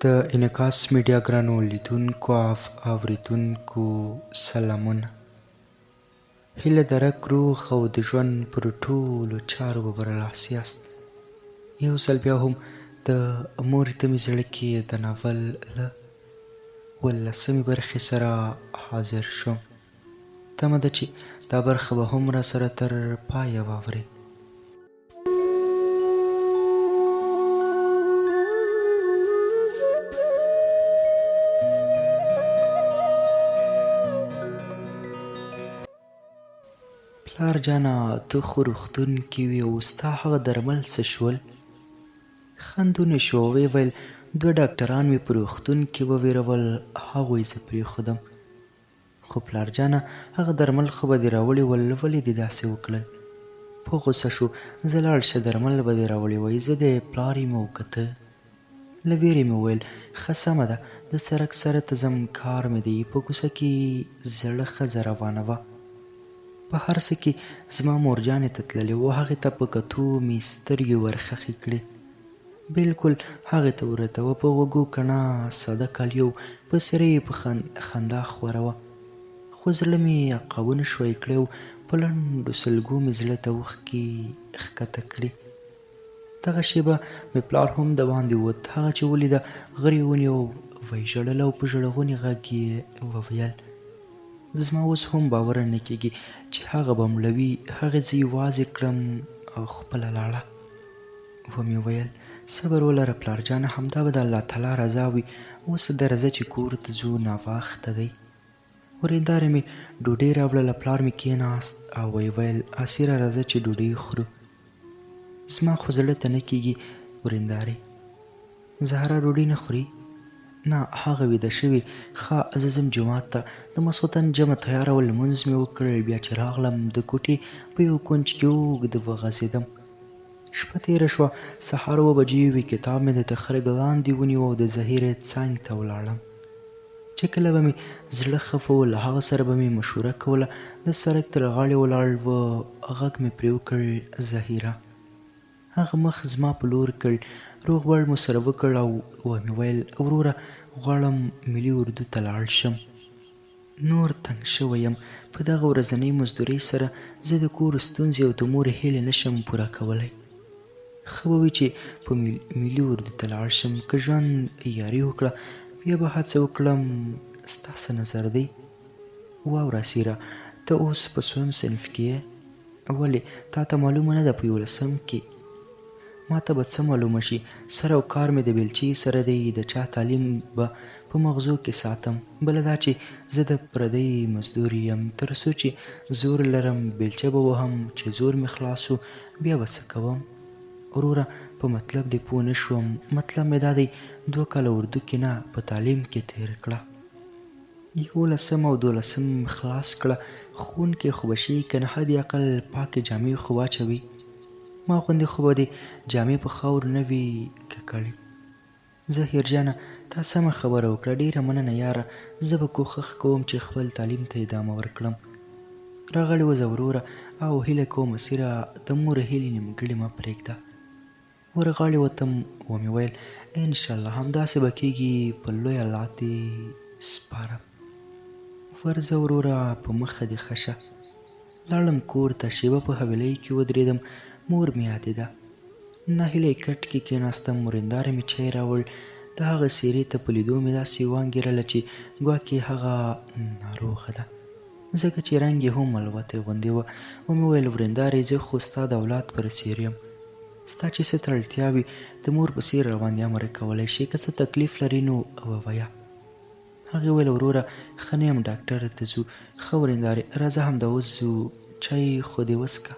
د انعکاس میډیا ګرانو لیدونکو او اورېدونکو سلامونه. هیله درک روغ او د ژوند پر ټولو چارو به برلاسی یاست. یو ځل بیا هم د مورې ته مې زړه کې د ناول له 18مې برخې سره حاضر شوم. تمه ده چې دا برخه به هم راسره تر پایه واورئ. پلار جانه ته خو روغتون کې وې او ستا هغه درمل څه شول؟ خندونه شو او ویې ویل 2 ډاکټران مې په روغتون کې وویرول، هغوی زه پرېښودم. خو پلار جانه هغه درمل خو به دې راوړي ول، ولې دې داسې وکړل؟ په غوسه شو. زه لاړ شه، درمل به دې راوړي وای، زه د پلار یم او که ته؟ له ویرې مې وویل ښه سمه ده، د سړک سره ته ځم، کار مې دی. په کوڅه کې زړه ښځه روانه وه. په هر څه کې زما مورجانې ته تللې وه. هغې ته په کتو مې سترګې ورخښې کړې. بلکل هغې ته ورته وه. په غوږو کڼه ساده کالي او په څېره یې په خندا خوره وه. خو زړه مې عقابونه شوی کړی او په لنډو سلګو مې زړه ته اوښکې ښکته کړې. دغه شېبه مې پلار هم د باندې ووت. هغه چې ولیده غرې ونیو ویې ژړل او په ژړغوني غږ یې وویل زما اوس هم باور نه کېږي چې هغه به مړوي. هغې زه یوازې کړم او خپله لاړه. ومې ویل صبر ولره پلار جانه، همدا به د الله تعالی رضا وي. اوس درځه چې کور ته ځو، ناوخته دی. ورېندارې مې ډوډۍ راوړله. پلار مې کېناست او ویې ویل اسیره راځه چې ډوډۍ خورو. زما خو زړه ته نه کېږي ورېندارې. زهرا ډوډۍ نه خوري؟ نه، هغه ویده شوې. ښه زه ځم جومات ته. د ماسخوتن جمع تیارول، لمونځ مې وکړ. بیا چې راغلم د کوټې په یو کونج کې اوږد وغځېدم. شپه تېره شوه. سهار 7 بجې وې. کتاب مې د تخرګ لاندې ونیو او د ظهیرې څنګ ته ولاړم. چې کله به مې زړه خفه و له هغه سره به مې مشوره کوله. د سړک تر غاړې ولاړ و. غږ مې پرې وکړ ظهیره. هغه مخ زما په لور کړ. روغبړ مو سره وکړ او ومې ویل وروره غواړم ملي اردو ته لاړ شم. نور تنګ شوی یم. په دغه ورځنۍ مزدورۍ سره زه د کور ستونزې او د مور هیلې نشم پوره کولی. ښه به وي چې په ملي اردو ته لاړ شم. که ژوند یاري وکړه بیا به هڅه وکړم. ستا څه نظر دی؟ واوره اسیره، ته اوس په 2م صنف کې یې؟ ولې تا ته معلومه نه ده په 11م کې؟ ما ته به څه معلومه شي؟ سر او کار مې د بیلچې سره دی. د چا تعلیم به په مغزو کې ساتم. بله دا چې زه د پردی مزدور یم. تر څو چې زور لرم بیلچه به وهم. چې زور مې خلاص شو بیا به څه کوم؟ وروره په مطلب دې پوه نه شوم. مطلب مې دا دی 2 کاله اردو کې نه، په تعلیم کې تېر کړه. 11م او 12م خلاص کړه. ښوونکی خو به شي که نه؟ حد اقل پاکې جامې خو واچوي. ما غوندې خو به دې جامې په خاورو نه وي ککړې. ظهیر جانه تا سمه خبره وکړه. ډېره مننه یاره. زه به کوښښ کوم چې خپل تعلیم ته ادامه ورکړم. راغلی وځه وروره او هیله کوم اسیره د مور هیلې نیمګړې مه پرېږده. ورغاړې وتم. ومې ویل انشاءالله همداسې به کېږي. په لوی الله دې سپارم. ورځه وروره په مخه دې ښه شه. لاړم کور ته. شېبه په حویلۍ کې ودرېدم. مور مې یادېده. ناهیلۍ کټ کې کېناستم. ورېنداره مې چای راوړ. د هغه څېرې ته په لیدو مې داسې وانګېرله چې ګواکې هغه ناروغه ده، ځکه چې رنګ یې هم الوتی غوندې وه. ومې ویل ورېندارې زه خو ستا د اولاد پر څېر یم. ستا چې څه ته اړتیا وي د مور په څېر راباندې امر کولی شي. که څه تکلیف لري نو ووایه. هغې ویل وروره ښه نه یم، ډاکټر ته ځو. ښه ورېندارې راځه همدا اوس ځو. چای خو دې وڅښه.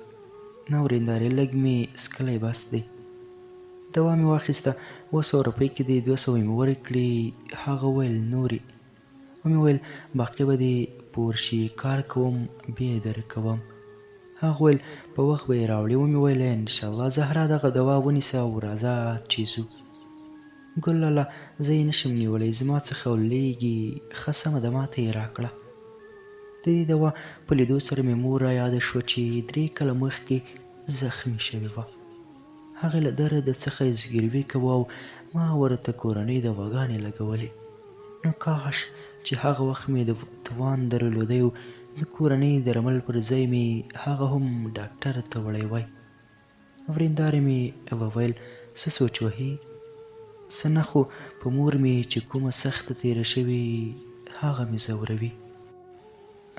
نه ورېندارې لږ مې څښلی بس دی. دوا مې واخیسته. 200 روپۍ کې دې 200 مې ورکړې. هغه ویل نورې؟ ومې ویل باقي به دې پور شي، کار کوم بیا یې درکوم. هغه ویل په وخت به یې راوړې. ومې ویل انشاءالله. زهرا دغه دوا ونیسه او راځه چې ځو. ګل لاله زه یې نشم نیولی، زما څخه ولېږي. ښه سمه ده، ما ته یې راکړه. د دې دوا په لیدو سره مې مور را یاده شوه چې 3 کاله مخکې زخمي شوې وه. هغې له درده څخه یې زګیروي کوه او ما ورته کورنۍ دواګانې لګولې. نو کاش چې هغه وخت مې د توان درلودی او د کورنۍ درمل پر ځای مې هغه هم ډاکټر ته وړی وای. ورېندارې مې وویل څه سوچ وهي؟ څه نه، خو په مور مې چې کومه سخته تېره شوې هغه مې ځوروي.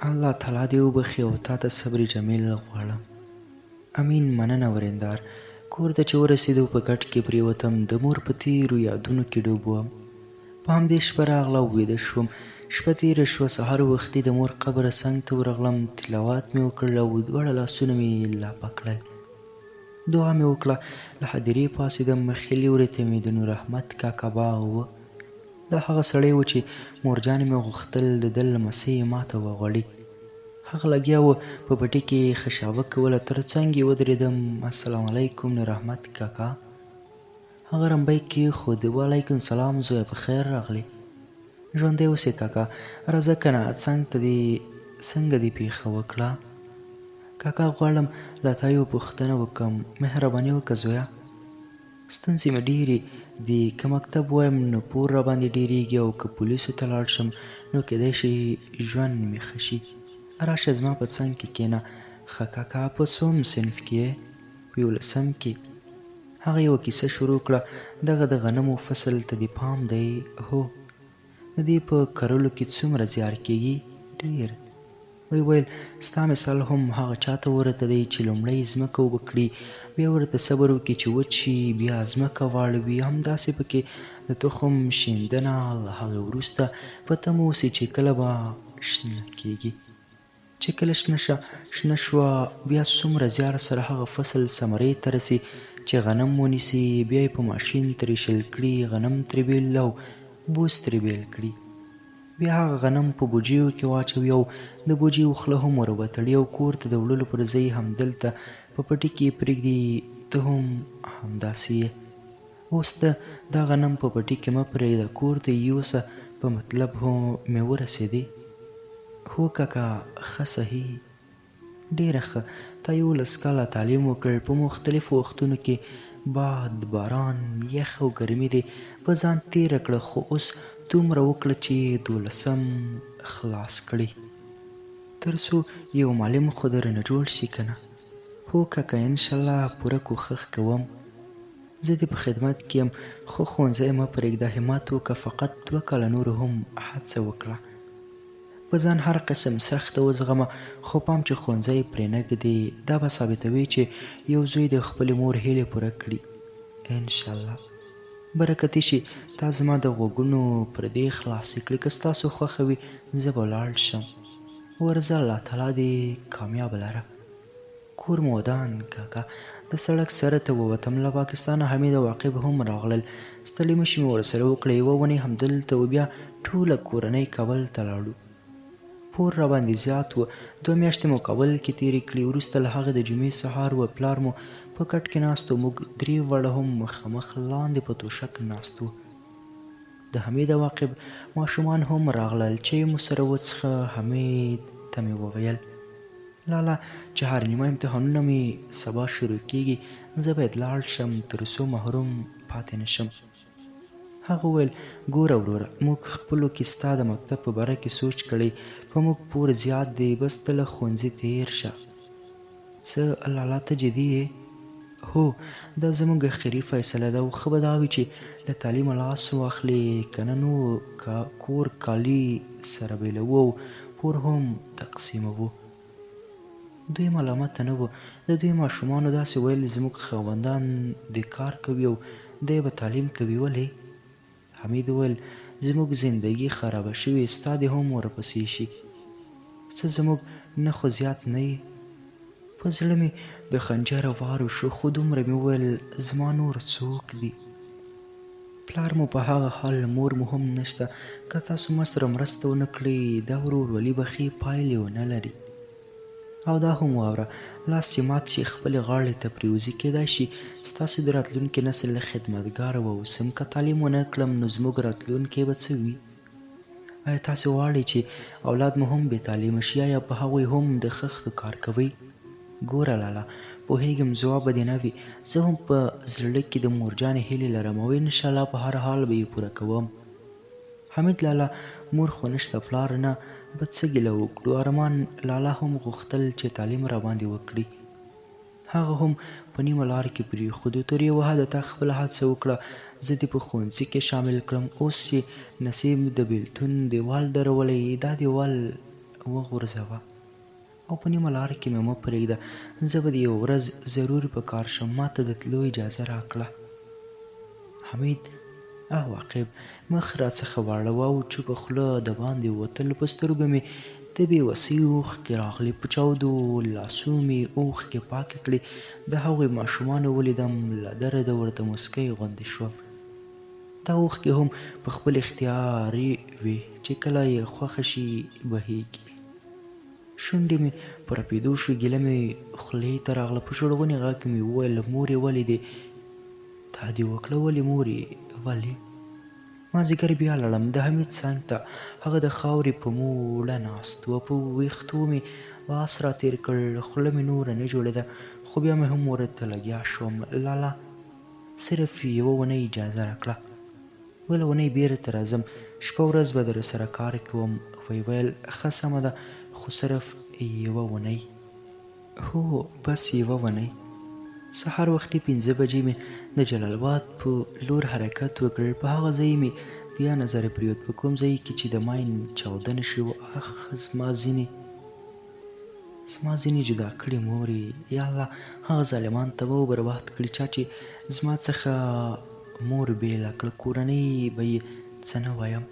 الله تعالی دې وبخي او تا ته صبر جمیل غواړم. امین. مننه ورېندار. کور ته چې ورسېدو په ګډ کې پرېوتم. د مور په تېرو یادونو کې ډوب وم. په همدې شپه راغله او ویده شوم. شپه تېره شوه. سهار وختي د مور قبره څنګ ته ورغلم. تلاوت مې وکړل او دواړه لاسونه مې لاپه کړل. دعا مې وکړه. له هدیرې پاڅېدم. مخې لوري ته مې د نور احمد کاکا باغ و. دا هغه سړی و چې مورجانې مې غوښتل د ده لمسۍ یې ما ته وغوړي. هغه لګیا و په پټي کې خشابه کوله. تر څنګ یې ودرېدم. السلام علیکم نور احمد کاکا. هغه رمبی کېښود. وعلیکم سلام زویه، په خیر راغلې. ژوندی اوسې کاکا. راځه کنه څنګه دې پېښه وکړه؟ کاکا غواړم له تا یوه پوښتنه وکړم. مهرباني وکړه زویه. ستونزې مې ډېرې دي. که مکتب وایم نو پور راباندې ډېرېږي او که پولیسو ته لاړ شم نو کیدای شي ژوند مې ښه شي. راشه زما په څنګ کې کښېنه. ښه کاکا. په څوم صنف کې یې؟ په 11م کې. هغه یوه کیسه شروع کړه. دغه د غنمو فصل ته دې پام دی؟ هو. د دې په کرلو کې څومره زیار کېږي؟ ډېر. وی ویل ستا مثال هم هغه چاته ورته دی چې لومړی ځمکه اوبه کړي، بیا ورته صبر وکړي چې وچ شي، بیا ځمکه واړوي. همداسې پکې د تخم شیندنه له هغې وروسته په تمه اوسي چې کله به شنه کېږي. چې کله شنه شوه بیا څومره زیار سره هغه فصل ثمرې ته رسي چې غنم ونیسي. بیا یې په ماشین ترېشل کړي، غنم ترې بېل او بوس ترې بېل کړي. بیا هغه غنم په بوجیو کې واچوي او د بوجیو خوله هم ور وتړي او کور ته د وړلو پر ځای همدلته په پټي کې یې پرېږدي. ته هم همداسې یې. اوس دا غنم په پټي کې مه پرېږده، کور ته یې یوسه. په مطلب مې ورسېدې؟ هو کاکا. ښه صحیح. ډېره ښه. تا 11 کاله تعلیم وکړ. په مختلفو وختونو کې باد، باران، یخ او ګرمي دې په ځان تېره کړه، خو اوس دومره وکړه چې 12م خلاص کړي، تر څو یو معلم خو درنه جوړ شي که نه؟ هو کاکا. انشاءالله پوره کوښښ کوم. زه دې په خدمت کې یم، خو ښوونځی مه پرېږده. همت وکړه. فقط 2 کاله نور هم هڅه وکړه. په ځان هر قسم سخته وزغمه، خو پام چې ښوونځی پرې نه ږدې. دا به ثابتوي چې یو زوی د خپلې مور هیلې پوره کړي. انشاءالله. برکتي شي. تا زما د غوږونو پردې خلاصې کړي. که ستاسو خوښه وي زه به ولاړ شم. ورځه. الله تعالی دې کامیاب لره. کور مو ودان کاکا. د سړک سره ته ووتم. له پاکستانه حمید او عاقب هم راغلل. ستړي مشي مې ورسره وکړه. یوه اونۍ همدلته و. بیا ټوله کورنۍ کابل ته لاړو. پور راباندې زیات و. 2 میاشتې مو کابل کې تېرې کړې. وروسته له هغې د جمعې سهار و. پلار مو په کټ کې ناست و. موږ 3 واړه هم مخامخ لاندې په توشک ناست و. د حمید او عاقب ماشومان هم راغلل. چای مو سره وڅښه. حمید ته مې وویل لالا چې هر نیمه امتحانونه مې سبا شروع کېږي، زه باید لاړ شم تر څو محروم پاتې نه شم. هغه وویل ګوره وروره، موږ خپلو کې ستا د مکتب په باره کې سوچ کړی. په موږ پور زیات دی. بس ته له ښوونځي تېر شه. څه لالا ته جدي یې؟ هو. دا زموږ اخري فیصله ده او ښه به دا وي چې له تعلیمه لاس واخلې، که نه نو کور کالي سره بېلوو او پور هم تقسیموو. دوی ملامته نه وو. د دوی ماشومانو داسې ویل زموږ خاوندان د کار کوي او دی به تعلیم کوي. ولې؟ حمید وویل زموږ زندگی خرابه شوې، ستا دې هم ورپسې شي. څه زموږ نه خو زیات نه یې؟ په زړه مې د خنجر وار وشو، خو دومره مې وویل زما نور څوک دي؟ پلار مو په هغه حال، مور مو هم نشته. که تاسو ما سره مرسته ونه کړئ دا ورورولي به ښې پایلې ونه لري. او دا هم واوره، لاس چې مات شي خپلې غاړې ته پرېوځي. کېدای شي ستاسې د راتلونکي نسل خدمتګاره واوسم. که تعلیم ونه کړم نو زموږ راتلونکی به څه وي؟ آیا تاسې غواړئ چې اولاد مو هم بې تعلیمه شي؟ آیا په هغوی هم د خښتو کار کوئ؟ ګوره لالا، پوهېږم ځواب به دې نه وي، زه هم په زړه کې د مورجانې هیلې لرم او انشاءالله په هر حال به یې پوره کوم. حمید لالا مور خو نشته پلار نه، به څه ګیله وکړو. ارمان لالا هم غوښتل چې تعلیم راباندې وکړي، هغه هم په نیمه لار کې پرېښودو. تر یوه حده تا خپله هڅه وکړه زه دې په ښوونځي کې شامل کړم، اوس چې نصیب د بېلتون دیوال درولی، دا دیوال وغورځوه او په نیمه لار کې مې مه پرېږده. زه به د یوه ورځ ضرور په کار شم، ما ته د تلو اجازه راکړه. حمید او عاقب مخ راڅخه واړوه او چوپه خوله د باندې ووتل. په سترګو مې د بېوسۍ اوښکې راغلې، په چاودو لاسو مې اوښکې پاکې کړې. د هغوی ماشومانو ولیدم، له درده ورته موسکۍ غوندې شوم. دا اوښکې هم په خپل اختیاري وې چې کله یې خوښه شي بهیږي. شونډې مې په رپېدو شوې، ګیله مې خولې ته راغله. په ژړغوني غږ مې وویل مورې ولې دې تا دې وکړه، ولې مورې ولې؟ مازدیګر بیا لاړم د حمید څنګ ته، هغه د خاورې په موړه ناست و. په ویښتو مې لاس را تېر کړ، خوله مې نوره نه جوړېده، خو بیا مې هم ورته لګیا شوم. لالا صرف یوه اونۍ اجازه راکړه، بله اونۍ بېرته راځم، شپه ورځ به در سره کار کوم. ویې ویل ښه سمه ده، خو صرف یوه اونۍ. هو بس یوه اونۍ. سهار وختي 5 بجې مې د جلال آباد په لور حرکت وکړ. په هغه ځای مې بیا نظر پرېوت، په کوم ځای کې چې د ماین چاودنه شوې. اخ زما ځینې جدا کړي مورې، یا الله هغه ظالمان تباه او برباد کړي چا چې زما څخه مور بېله کړه. کورنۍ به یې څه نه وایم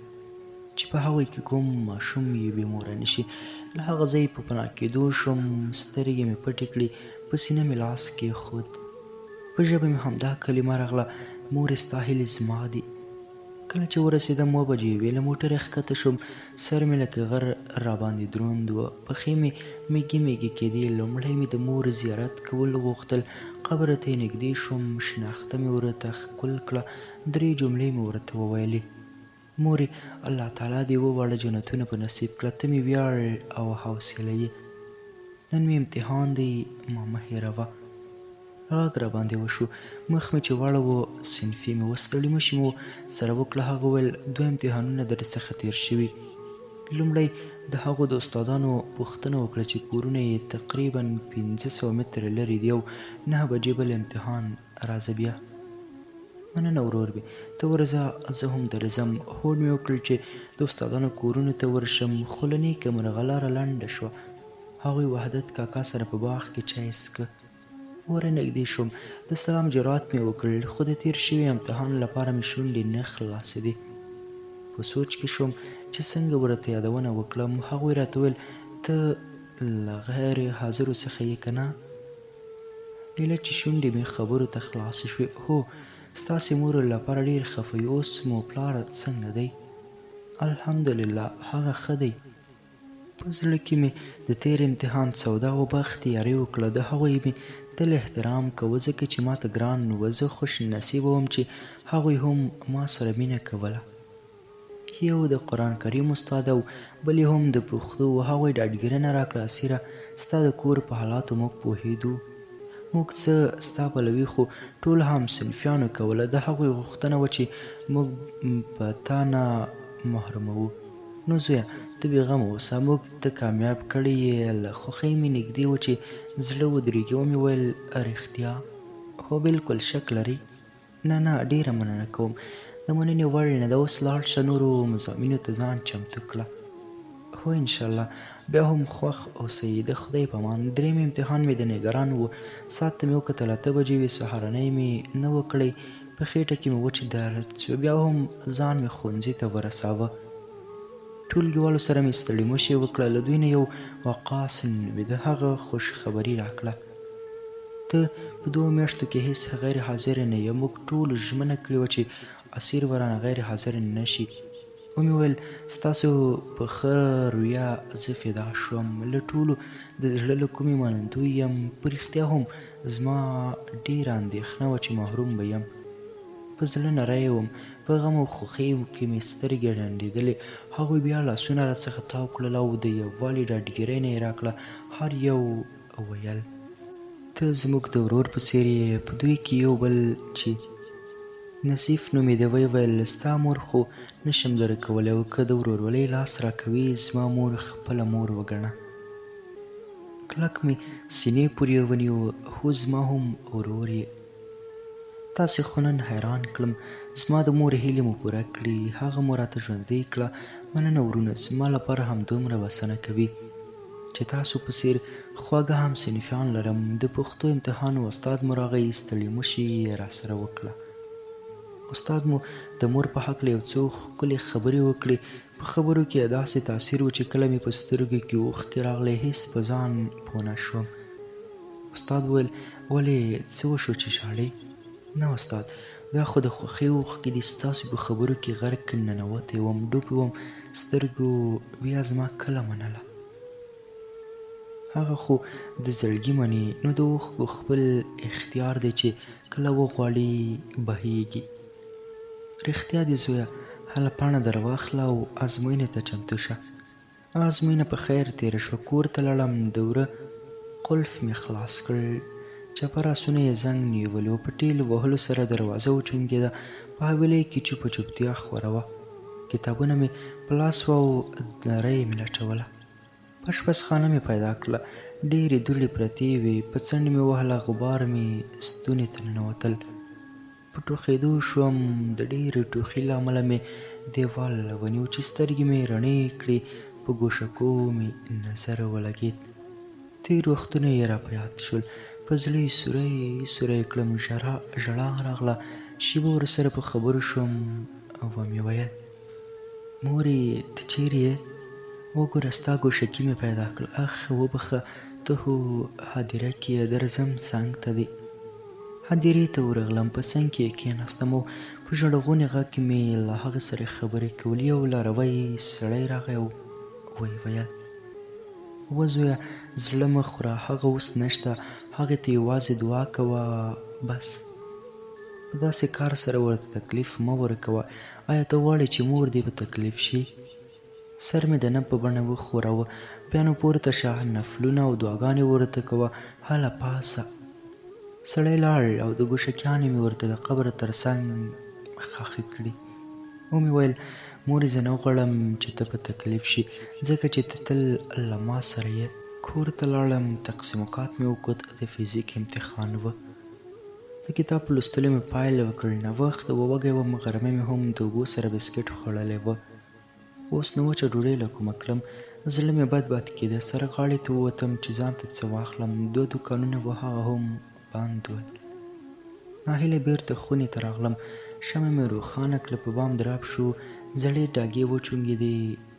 چې په هغوی کې کوم ماشوم یې بې موره نه شي. له هغه ځای په پناه کېدو شوم، سترګې مې پټې کړې، په سینه مې لاس کېښود، په ژبه مې همدا کلمه راغله مورې ستا هیلې زما دي. کله چې ورسېدم 9 بجې وې، له موټره ښکته شوم، سر مې لکه غر راباندې دروند و، پښې مې میږي میږي کېدې. لومړی مې د مور زیارت کول غوښتل، قبر ته یې نږدې شوم، شناخته مې ورته ښکل کړه، 3 جملې مې ورته وویلې: مورې الله تعالی دې وواړه جنتونه په نصیب کړه، ته مې ویاړ او حوصله یې، نن مې امتحان دی ما مه هېروه. غږ راباندې وشو، مخ مې چې واړاوه صنفي مې وستړي مشي مو سره وکړه. هغه ویل 2 امتحانونه در څخه تېر شوي. لومړی د هغو د استادانو پوښتنه وکړه چې کورونه یې تقریبا 500 متره لرې دي او 9 بجې بل امتحان، راځه بیا. مننه ورور مې، ته ورځه زه هم درځم. هوډ مې وکړ چې د استادانو کورونو ته ورشم، خو له نیکه مرغه لاره لنډه شوه. هغوی وحدت کاکا سره په باغ کې چای څښه. ورنږدې شوم، د سلام جرات مې وکړ، خو د تېر شوي امتحان لپاره مې شونډې نه خلاصېدې. په سوچ کې شوم چې څنګه ورته یادونه وکړم. هغوی راته ویل ته له غیر حاضرو څخه یې که نه؟ ایله چې شونډې مې خبرو ته خلاصې شوې. هو ستاسې مور لپاره ډېر خفه یو. اوس مو پلار څنګه دی؟ الحمدلله هغه ښه دی. په زړه کې مې د تېر امتحان سودا و بخت یاري وکړه. د هغوی مې تل احترام کوه، ځکه چې ما ته ګران و. زه خوش نصیبه وم چې هغوی هم ما سره مینه کوله. یو د قرآن کریم استاد او بل یې هم د پښتو. هغوی ډاډګیرنه راکړه اسیره، ستا د کور په حالاتو موږ پوهېدو. موږ څه ستا پلوي خو ټول هم صنفیانو کوله. د هغوی غوښتنه وه چې موږ په تا نه محروموو. نو زویه ته بېغمه اوسه، موږ ته کامیاب کړی یې. له خوښۍ مې نږدې و چې زړه ودرېږي. ومې ویل رښتیا؟ هو بلکل شک لري؟ نه ډېره مننه کوم، د مننې وړ نه ده. اوس لاړ شه، نورو مضامینو ته ځان چمتو کړه. هو انشاءالله، بیا هم خوښ اوسئ، د خدای په امان. 3 امتحان مې د نګران و. ساعت ته مې وکتل 8 بجې وې. سهارنۍ مې نه و کړی، په خېټه کې مې وچ درد شو. بیا هم ځان مې ښوونځي ته ورساوه. ټولګیوالو سره مې ستړي مشي وکړه. له دوی نه یو وقاص نومېده، هغه خوش خبري راکړه: ته په 2 میاشتو کې هیڅ غیر حاضر نه یې. موږ ټولو ژمنه کړې وه چې اسیر ورانه غیر حاضر نه شي. ومې ویل ستاسو په ښه رویه زه فدا شوم، له ټولو د زړه له کومې منندوی یم. په رښتیا هم زما ډېره اندېښنه وه چې محروم به یم. په زړه نری وم، په غم او خوښۍ کې مې سترګې ډنډېدلې. هغوی بیا لاسونه راڅخه تاو کړل او د یووالي ډاډګیرنه یې راکړه. هر یو ویل ته زموږ د ورور په څېر یې په دوی کې یو بل چې نظیف نومېده ویې ویل ستا مور خو نشم درک کولی او که د ورورولۍ لاس راکوي زما مور خپله مور وګڼه. کلک مې سینې پورې ونیو. هو زما هم ورور یې. تاسې خو نن حیران کړم. زما د مور هیلې مو پوره کړي. هغه مو راته ژوندۍ کړه. مننه ورونه، زما لپاره همدومره بسنه کوي چې تاسو په څېر خواږه همصنفیان لرم. د پښتو امتحان و استاد مو راغی، ستړي مه شي یې راسره وکړه. استاد مو د مور په هکله یو څو ښکلې خبرې وکړې. په خبرو کې یې داسې تاثیر و چې کله مې په سترګو کې اوښکې راغلې هېڅ په ځان پوه نه شوم. استاد وویل ولې څه وشو چې ژاړې؟ نه استاد، بیا خو د خوښۍ اوښکې دي. ستاسو په خبرو کې غرق ننوتی وم، ډوب وم. سترګو بیا زما کله منله؟ هغه خو د زړګي مني، نو د اوښکو خپل اختیار دی چې کله وغواړي بهیږي. رښتیا دي زویه، هله پاڼه در واخله او ازموینې ته چمتو شه. ازموینه په خیر تېره شوه. کور ته لاړم. د وره قلف مې خلاص کړ. چپه راسونه یې زنګ نیولي و. په ټېلو وهلو سره دروازه وچونګېده. په حویلۍ کې چوپه چوپتیا خوره وه. کتابونه مې په لاس وه او نره یې مې لټوله. اشپزخانه مې پیدا کړله. ډېرې دوړې پرتې وې. په څنډ مې وهله. غبار مې ستوني ته ننوتل. په ټوخېدو شوم. د ډېرې ټوخي له امله مې دیوال ونیو چې سترګې مې رڼې کړې. په ګوشکو مې نظر ولګېد. تېر وختونه یې راپه یاد شول. په زړه یې سوری سوری کړم. ژړا راغله. شېبه ورسره په خبرو شوم. ومې ویل مورې ته چیرې یې؟ وګوره ستا ګوشکي مې پیدا کړه. اخ وبخه، ته خو هدیره کې یې. درځم څنګ ته دې. هدیرې ته ورغلم. په څنګ کې یې کېناستم او په ژړغوني غږ کې مې له هغه سره خبرې کولې. یو لاروی سړی راغی او ویې ویل وزویه زړه مه خوره، هغه اوس نشته. هغې ته یوازې دعا کوه بس. په داسې کار سره ورته تکلیف مه ورکوه. آیا ته غواړې چې مور دې په تکلیف شي؟ سر مې د نه په بڼه وښوراوه. بیا نو پورته شه، نفلونه او دعاګانې ورته کوه. هله پاسه. سړی لاړ او د ګوشکیانې مې ورته د قبر تر څنګ ښخې کړي. ومې ویل مورې زه نه غواړم چې ته په تکلیف شي، ځکه چې ته تل له ما سره یې. کور ته لاړم. تقسیمات مې وکړ. د فزیک امتحان و. د کتاب په لوستلو مې پیل وکړ. ناوخته ووږی وم. غرمه مې هم د اوبو سره بسکټ خوړلی و. اوس نو وچه ډوډۍ له کومه کړم. زړه مې بد بد کېده. سره غاړې ته ووتم چې ځان ته څه واخلم. 2 دوکانونه و، هغه هم بند ول. ناهیلې بېرته خونې ته راغلم. شمعه مې روښانه کړه. په بام دراب شو. زړې ډاګې وچونګېدې.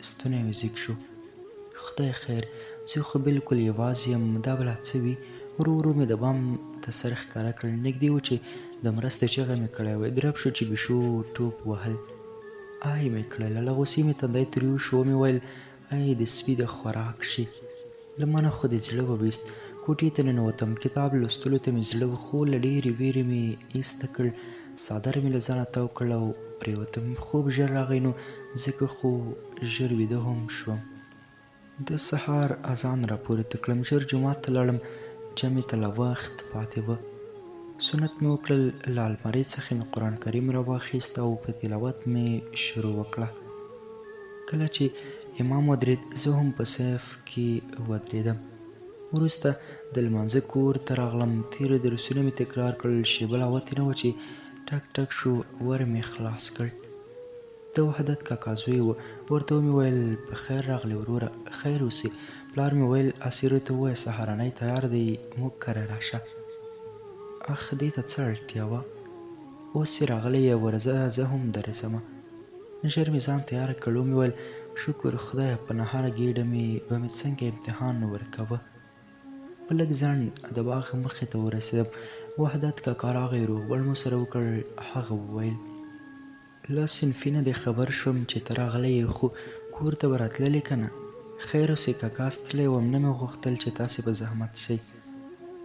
ستونی مې زیږ شو. خدای خیر، زه خو بلکل یوازې یم. دا بلا څه وي؟ ورو ورو مې د بام ته سر ښکاره کړ. نږدې و چې د مرستې چغه مې کړی وای. درب شو چې بیشو ټوپ وهل. آی مې کړله. له غوسې مې تندی تریو شو. ومې ویل ای د سپي د خوراک شي. له منه خو دې زړه وویست. کوټې ته ننوتم. کتاب لوستلو ته مې زړه و، خو له ډېرې ویرې مې ایسته کړ. څادر مې له ځانه تاو کړ او پرېوتم. خوب ژر راغی، نو ځکه خو ژر ویده هم شوم. د سهار اذان راپورته کړم. ژر جومات ته لاړم. جمعې ته لا وخت پاتې و. سنت مې وکړل. له المارۍ څخه مې قرآن کریم راواخیست او په تلاوت مې شروع وکړه. کله چې امام ودرېد زه هم په صف کې ودرېدم. وروسته د لمانځه کور ته راغلم. تېرو درسونه مې تکرار کړل. شېبه لا وتې نه وه چې ټک ټک شو. ور مې خلاص کړ. د وحدت کاکا زوی و. ورته ومې ویل په خیر راغلې وروره. خیر اوسې. پلار مې ویل اسیرو ته ووایه سهارنۍ تیار دی، موږ کره راشه. اخ دې ته څه اړتیا وه؟ اوس چې راغلی یې ورځه، زه هم درځمه. ژر مې ځان تیاره کړ. ومې ویل شکر خدایه، په نهاره ګېډه به مې څنګه امتحان ورکوه. په لږ ځنډ د باغ مخې ته ورسېدم. وحدت کاکا راغی. روغبړ مو سره وکړ. هغه وویل له صنفي نه دې خبر شوم چې ته راغلی یې، خو کور ته به راتللې که نه؟ خیر اوسې کاکا، ستړی وم، نه مې غوښتل چې تاسې په زحمت شئ.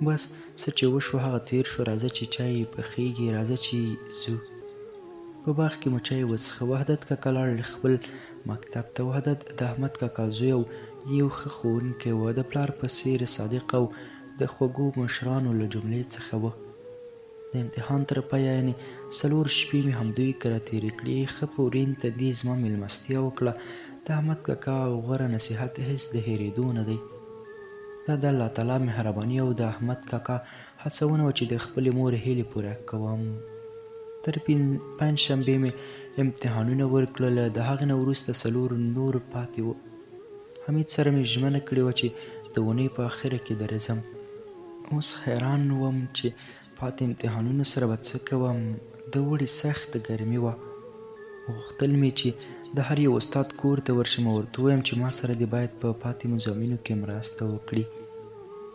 بس څه چې وشو هغه تېر شو. راځه چې چای پخېږي. راځه چې ځو. په باغ کې مو چای وڅښه. وحدت کاکا لاړ خپل مکتب ته. وحدت د احمد کاکا زوی او یو ښه ښوونکی و. د پلار په څېر صادق او د خوږو مشرانو له جملې څخه وه. د امتحان تر پایه یعنې 4 شپې مې همدوی کره تېرې کړې. ښه په ورین تندي زما مېلمستیا وکړه. د احمد کاکا غوره نصیحت هېڅ د هېرېدو نه دی. دا د الله تعالی مهرباني او د احمد کاکا هڅونه وه چې د خپلې مور هیلې پوره کوم. تر پنجشنبې مې امتحانونه ورکړل. د هغې نه وروسته 4 نور پاتې وو. حمید سره مې ژمنه کړې وه چې د اونۍ په اخره کې درځم. اوس حیران وم چې پاتې امتحانونو سره به څه کوم. د اوړي سخته ګرمي وه. غوښتل مې چې د هر یو استاد کور ته ورشم او ورته ووایم چې ما سره دې باید په پاتې مضامینو کې مرسته وکړي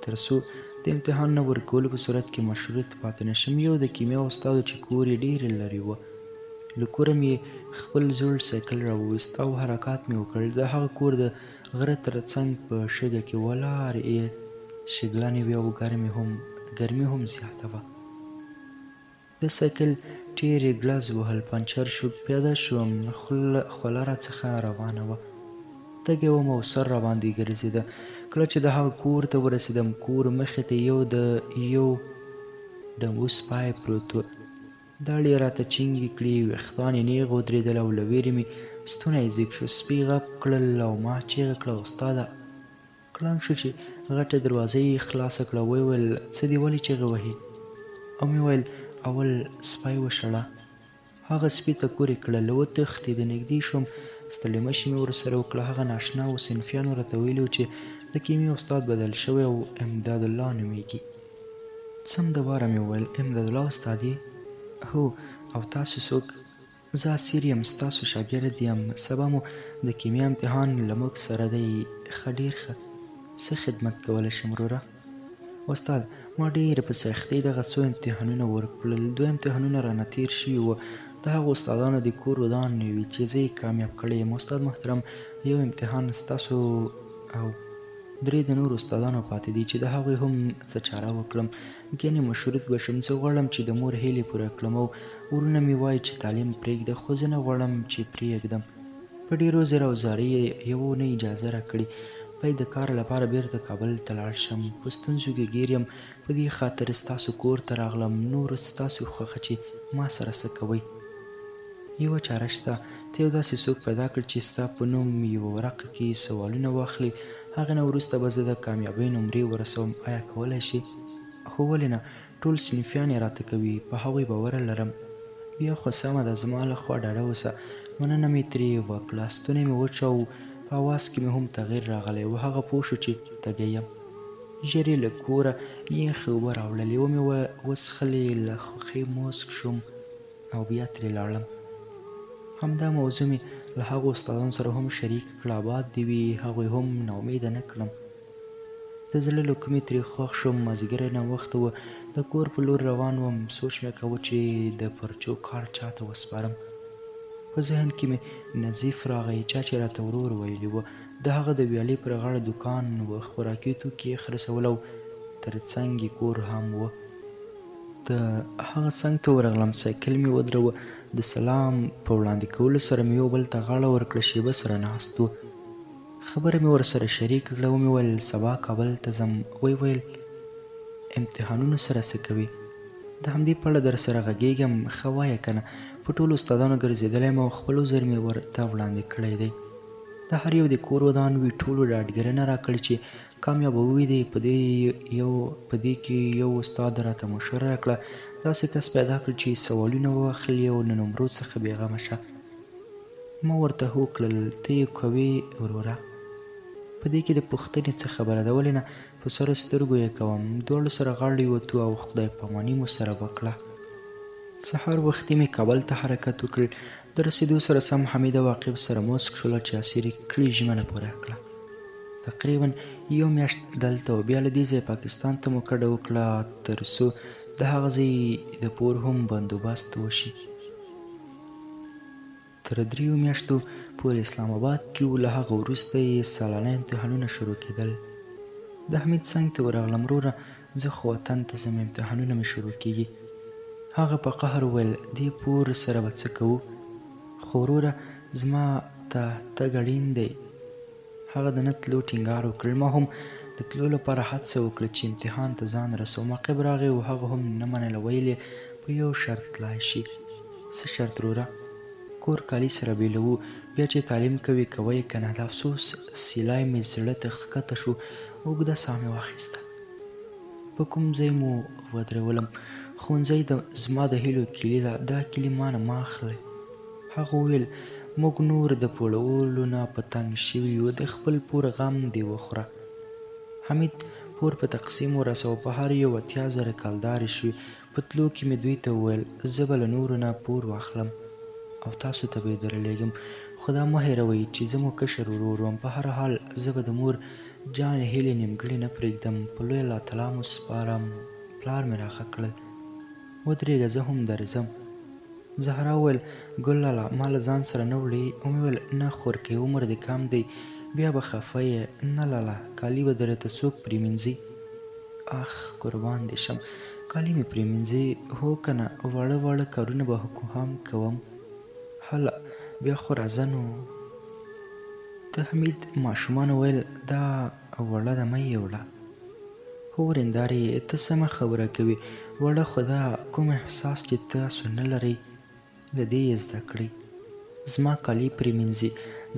تر څو د امتحان نه ورکولو په صورت کې مشروط پاتې نه شم. یو د کیمیا استادو چې کور یې ډېر لرې وه. له کوره مې خپل زوړ سایکل راوویست او حرکات مې وکړ. د هغه کور د غره تر څنګ په شګه کې ولاړ شګلانې وې او ګرمي هم زیاته وه. د سایکل ټیر یې ګړز وهل، پنچر شو. پیاده شوم، خوله راڅخه روانه وه. تږی وم او سر راباندې ګرځېده. کله چې د هغه کور ته ورسېدم، کور مخې ته یو ډمبو سپی پروت و. داړې یې راته چینګې کړې، ویښتان یې نیغ ودرېدل او له ویرې مې ستونی زیږ شو. سپي غږ کړل او ما چیغه کړه استاده. کړنګ شو چې غټه دروازه یې خلاصه کړه. ویې ویل څه دې ولې چیغې وهي؟ او مې ویل اول سپی وشړه. هغه سپي ته کورې کړل، وتښتېد. نږدې شوم، ستړې مشي مې ورسره وکړه. هغه ناشناو صنفیانو راته ویلي و چې د کیمیا استاد بدل شوی او امداد الله نومیږي. څم د واره مې وویل امداد الله استاد یې؟ هو. او تاسو څوک؟ زه اسیر یم، ستاسو شاګرد یم. سبا مو د کیمیا امتحان له موږ سره دی. ښه، ډېر ښه. څه خدمت کولی شم وروره؟ استاد، ما ډېره په سختۍ دغه څو امتحانونه ورکړل. 2 امتحانونه رانه تېر شوي وو. د هغو استادانو د کور ودان وي چې زه یې کامیاب کړی یم. استاد محترم، یو امتحان ستاسو او 3 د نورو استادانو پاتې دي چې د هغوی هم څه چاره وکړم. ګنې مشروط به شم. زه غواړم چې د مور هیلې پوره کړم او ورونه مې وایي چې تعلیم پرېږده، خو زه نه غواړم چې پرېږدم. په ډېرو زر او زارۍ یې یوه اونۍ اجازه راکړې. باید د کار لپاره بیرته کابل ته لاړ شم. په ستونزو کې ګیر یم. په دې خاطر ستاسو کور ته راغلم. نور ستاسو خوښه چې ما سره څه کوئ. یوه چاره شته. ته یو داسې څوک پیدا کړ چې ستا په نوم یوه ورقه کې سوالونه واخلي. هغې نه وروسته به زه د کامیابۍ نمرې ورسوم. آیا کولی شي؟ هو، ولې نه. ټول صنفیان یې راته کوي. په هغوی باور لرم. بیا خو سمه ده، زما له خوا ډاډه اوسه. مننه مې ترې وکړه. ستونی مې وچ او په اواز کې مې هم تغییر راغلی و. هغه پوه شو چې تږی یم. ژر یې له کوره یخې اوبه راوړلې ومې وڅښلې. له خوښۍ موسک شوم او بیا ترې لاړم. همدا موضوع مې له هغو استادانو سره هم شریک کړه. آباد دې وي، هغوی هم ناامیده نه کړم. د زړه له کومې ترې خوښ شوم. مازدیګری ناوخته و. د کور په لور روان وم. سوچ مې کاوه چې د پرچو کار چاته وسپارم. په ذهن کې مې نظیف راغی. چا چې راته ورور ویلي و. د هغه د ویالې پر غاړه دوکان و. خوراکي توکي یې خرڅول او تر څنګ یې کور هم و. د هغه څنګ ته ورغلم. سایکل مې ودروه. د سلام په وړاندې کولو سره مې یو بل ته غاړه ورکړه. شیبه سره ناست و. خبره مې ورسره شریکه کړه. ومې ویل سبا کابل ته ځم. ویې ویل امتحانونو سره څه کوي؟ د همدې په اړه در سره غږېږم. ښه وایه که نه. په ټولو استادانو ګرځېدلی یم او خپل عذر مې ورته وړاندې کړی دی. د هر یو د کور ودان وي. ټولو ډاډګرنه راکړې چې کامیابوي دې. په دې کې یو استاد راته مشوره راکړه داسې کس پیدا کړ چې سوالونه واخلي او له نمرو څخه بېغمه شه. ما ورته وکړل ته یې کوې وروره؟ په دې کې د پوښتنې څه خبره ده؟ ولې نه، په سره سترګو یې کوم. دواړو سره غاړې وتو او خدای پاماني مو سره وکړه. سهار وختي مې کابل ته حرکت وکړ. د رسېدو سره سم حمید او عاقب سره موسک شول چې اسیر یې کړې ژمنه پوره کړه. تقریبا یو میاشت دلته و. بیا له دې ځایه پاکستان ته مو کډه وکړه تر څو د هغه ځای د پور هم بندوبست وشي. تر 3 میاشتو پورې اسلام آباد کې و. له هغه وروسته یې سالانه امتحانونه شروع کېدل. د حمید څنګ ته ورغلم. وروره زه خو وطن ته ځم، امتحانونه مې شروع کېږي. هغه په قهر وویل دې پور سره به څه کوو؟ خو وروره زما ته تګ اړین دی. هغه د نه تلو ټینګار وکړ. ما هم د د تلو لپاره هڅه وکړه چې امتحان ته ځان رسوم. عاقب راغی او هغه هم نه منله، ویل یې په یو شرط تلای شي. څه شرط وروره؟ کور کالي سره بیلوو، بیا چې تعلیم کوي کوی که نه. د افسوس سیلای مې زړه ته ښکته شو، اوږده ساه مې واخیسته. په کوم ځای مو ودرولم؟ ښوونځی زما د هیلو کیلي ده، دا کیلي ما نه مه اخلئ. هغه وویل موږ نور د پوړولو نه په تنګ شوي یو، د خپل پور غم دې وخوره. حمید پور په تقسیم ورسوه، په هر یو 80,000 کلدارې شوې. په تلو کې مې دوی ته وویل زه به له نورو نه پور واخلم او تاسو ته به یې درلیږم، خو دا مه هېروئ چې زه مو کشر ورور وم. په هر حال زه به د مور جانې هیلې نیمګړې نه پرېږدم، په لوی الله تعالی مو سپارم. پلار مې راغږ کړل، ودرېږه زه هم درځم. زهرا وویل ګل لالا ما له ځان سره نه وړې؟ ومې ویل نه خورکۍ، عمر دې کم دی، بیا به خفه یې. نه لالا، کالي به درته څوک پرېمینځي؟ اخ قربان دې شم، کالي مې پرېمینځي؟ هو که نه، واړه واړه کارونه به هم کوم. هله بیا خو راځه نو. د حمید ماشومانو ویل دا وړه ده مه یې وړه. هو ورېندارې ته سمه خبره کوې، وړه خو دا کوم احساس چې تاسو نه لرئ له دې یې زده کړئ. زما کالي پرېمینځي،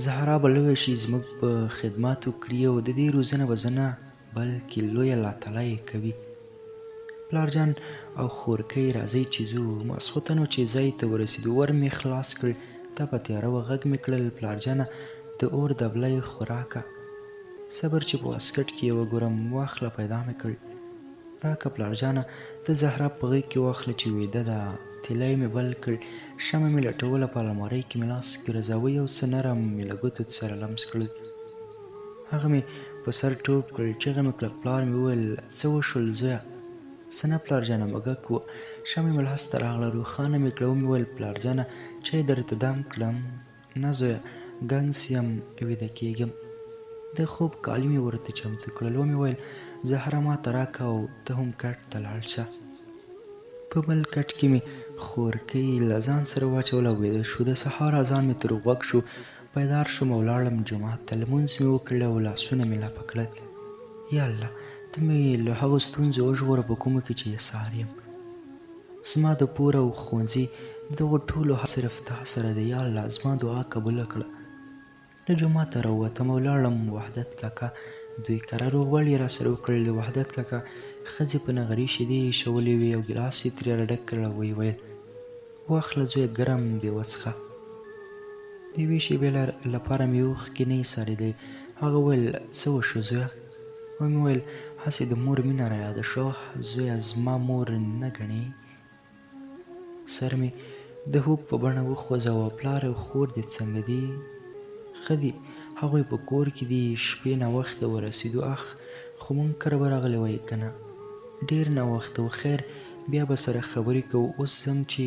زهرا به لویه شي، زموږ به خدمت وکړي او د دې روزنه به زه نه بلکې لوی الله تعالی یې کوي. پلارجان او خورکۍ راځئ چې ځو. ماسخوتن و چې ځای ته ورسېدو، ور مې خلاص کړ، تا په تیاره وه. غږ مې کړل پلارجانه د اور دبله یې خوراکه، صبر چې په واسکټ کې یې وګورم، واخله پیدا مې کړ. راکه پلارجانه ته زهرا په غېږ کې واخله چې ویده ده. تیلی مې بل کړ، شمع مې لټوله، په المارۍ کې مې لاس ګرځاوه، یو څه نرم مې له ګوتو سره لمس کړل. هغه مې په سر ټوپ کړ، چیغه مې کړه. پلار مې وویل څه وشول زویه؟ څه نه پلارجانه مږک و. شمع مې لاس ته راغله، روښانه مې کړه. ومې ویل پلارجانه چای درته دم کړم؟ نه زویه، ګنګس یم، ویده کېږم. د خوب کالي مې ورته چمتو کړل. ومې ویل زهرا ما ته راکه او ته هم کټ ته لاړ شه. په بل کټ کې مې خورکۍ له ځان سره واچوله او ویده شو. د سهار اذان مې تر غوږ شو، بیدار شوم او لاړم جومات ته. لمونځ مې وکړل او لاسونه مې لپه کړل. یا الله ته مې له هغو ستونزو وژغوره په کومو کې چې یې سهار یم. زما د پور او ښوونځي دغو ټولو صرف تا سره دی. یا الله زما دعا قبوله کړه. له جوماته راووتم او لاړم وحدت کاکا دوی کره. روغبړ یې راسره وکړل. د وحدت کاکا ښځې په نغري شیدې ایښولې وې او ګیلاس یې ترې راډک کړ او ویې ویل واخله زویه ګرم دې وڅښه. د یوې شېبې لپاره مې اوښکې نه ایسارېدې. هغه وویل څه وشو زویه؟ ومې ویل هسې د مور مینه رایاده شوه. زویه زما مور نه ګڼې؟ سر مې د هوک په بڼه وخوځاوه. پلار او خور دې څنګه دي؟ ښه دي، هغوی په کور کې دي. شپې ناوخته ورسېدو. اخ خو مونږ کره به راغلی وای که نه؟ ډېر ناوخته و. خیر بیا به سره خبرې کوو. اوس ځم چې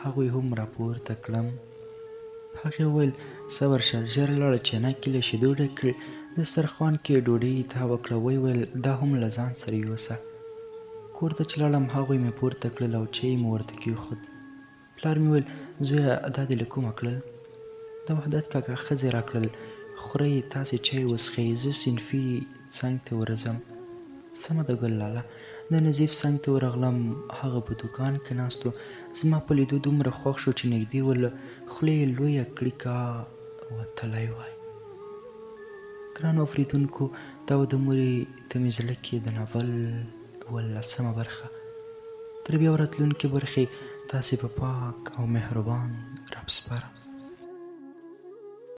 هغوی هم راپورته کړم. هغې وویل صبر شه، ژر لاړه، چاینک یې له شیدو ډک کړ، دسترخوان کې یې ډوډۍ تاوه کړه. ویې ویل دا هم له ځان سره یوسه. کور ته چې لاړم هغوی مې پورته کړل او چای مې ورته کېښود. پلار مې ویل زویه دا دې له کومه کړل؟ د وحدت کاکا ښځې راکړل. خورئ تاسې چای وڅښئ، زه صنفي څنګ ته ورځم. سمه ده ګل لاله. د نظیف څنګ ته ورغلم. هغه په دوکان کې ناست و. زما په لیدو دومره خوښ شو چې نږدې له خولې یې لویه کړیکه وتلی وای. ګرانو اورېدونکو دا و د مورې د مې زړه کې د ناول 18مه برخه. تر بیا ورتلونکې برخې تاسې په پاک او مهربان رب سپارم.